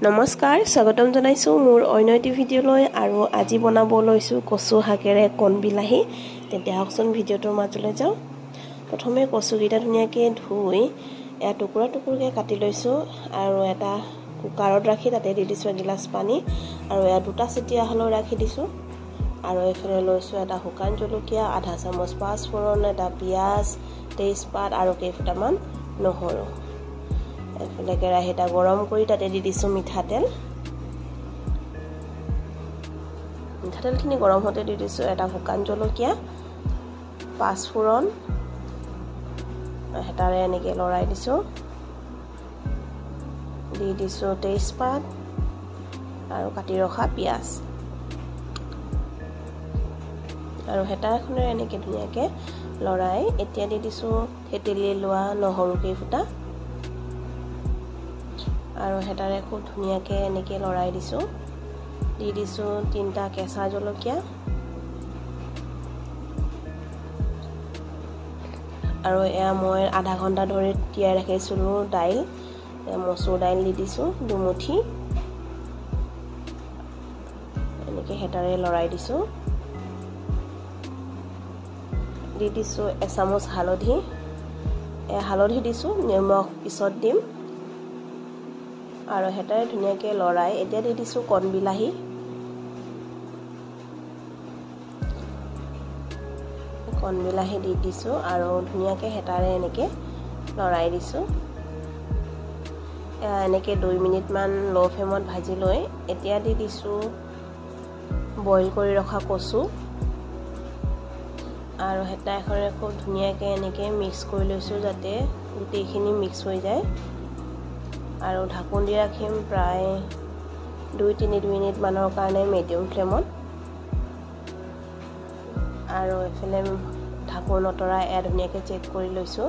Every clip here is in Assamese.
নমস্কাৰ স্বাগতম জনাইছো মোৰ অন্য এটি ভিডিঅ'লৈ আৰু আজি বনাব লৈছো কচু হাকেৰে কণ বিলাহী তেতিয়া হকচোন ভিডিঅ'টোৰ মাজলৈ যাও প্ৰথমে কচু গিটা ধুনিয়াকৈ ধুই এয়া টুকুৰা টুকুৰকৈ কাটি লৈছো আৰু এটা কুকাৰত ৰাখি তাতে দি দিছো গিলাস পানী আৰু এয়া দুটা চিটিয়া হলো ৰাখি দিছো আৰু এফালে লৈছো এটা শুকান জলকীয়া আধা চামুচ পাঁচফোৰণ এটা পিয়াজ তেজপাত আৰু কেইফুটামান নহৰু এফালে কেৰাহীটা গৰম কৰি তাতে দি দিছো মিঠাতেল মিঠাতেলখিনি গৰম হতে দি দিছো এটা শুকান জলকীয়া পাঁচফোৰণ হেতাৰে এনেকে লৰাই দিছো দি দিছো তেজপাত আৰু কাটি ৰখা পিয়াজ আৰু হেতাখনে এনেকে ধুনিয়াকে লৰাই এতিয়া দি দিছো থেতেলি লোৱা নহৰু কেইফুটা আৰু হেতাৰে খুব ধুনিয়াকে এনেকে লৰাই দিছো দি দিছো তিনটা কেঁচা জলকীয়া আৰু এয়া মই আধা ঘণ্টা ধৰি তিয়াই ৰাখিছিলো দাইল মসুৰ দাইল দি দিছো দুমুঠি এনেকে হেতাৰে লৰাই দিছো দি দিছো এচামুচ হালধি হালধি দিছো নিমখ পিছত দিম আৰু হেতাৰে ধুনিয়াকে লৰাই এতিয়া দি দিছো কণ বিলাহী দি দিছো আৰু ধুনিয়াকে হেতাৰে এনেকে লৰাই দিছো এনেকে 2 মিনিট মান লো ফ্লেমত ভাজি লৈ এতিয়া দি দিছো বইল কৰি ৰখা কচু আৰু হেতা এখৰে খুব ধুনিয়াকে এনেকে মিক্স কৰি লৈছো যাতে গুটেইখিনি মিক্স হৈ যায় আৰু ঢাকন দি ৰাখিম প্ৰায় 2-3 মিনিট মানৰ কাৰণে মিডিয়াম ফ্লেমত আৰু এফালে ঢাকন অতৰাই এ ধুনিয়াকে চেক কৰি লৈছো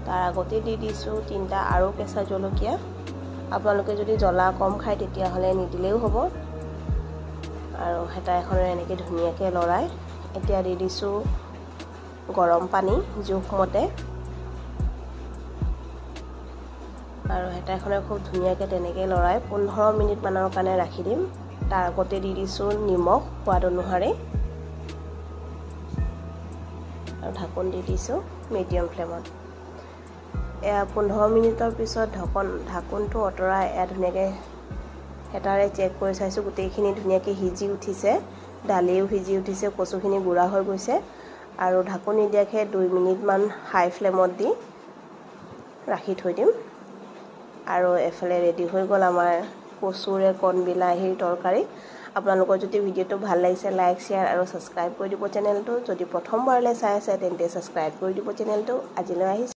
তাৰ আগতে দি দিছো তিনটা আৰু কেঁচা জলকীয়া আপোনালোকে যদি জ্বলা কম খায় তেতিয়া হলে নিদিলেও হ'ব আৰু হেতা এখৰে এনেকে ধুনিয়াকে লৰাই এতিয়া দি দিছো গৰম পানী জোখমতে আৰু হেতা এখৰে খুব ধুনিয়াকে তেনেকে লৰাই 15 মিনিট মানৰ কাৰণে ৰাখি দিম তাৰ আগতে দি দিছো নিমখ সোৱাদ অনুসাৰে আৰু ঢাকন দি দিছো মিডিয়াম ফ্লেমত 15 মিনিটৰ পিছত ঢাকনটো অতৰাই ধুনিয়াকে হেতাৰে চেক কৰি চাইছো গুটেইখিনি ধুনিয়াকে হিজি উঠিছে ডালিও হিজি উঠিছে কচুখিনি গুড়া হৈ গৈছে আৰু ঢাকন নিদিয়াকে 2 মিনিট মান হাই ফ্লেমত দি ৰাখি থৈ দিম আৰু এফালে ৰেডি হৈ গল আমাৰ কচুৰে কণ বিলাহীৰ তৰকাৰী আপোনালোকৰ যদি ভিডিওটো ভাল লাগিছে লাইক শেয়াৰ আৰু সাবস্ক্ৰাইব কৰি দিব চেনেলটো যদি প্ৰথমবাৰলৈ চাই আছে তেন্তে সাবস্ক্ৰাইব কৰি দিব চেনেলটো আজিলৈ আহিছে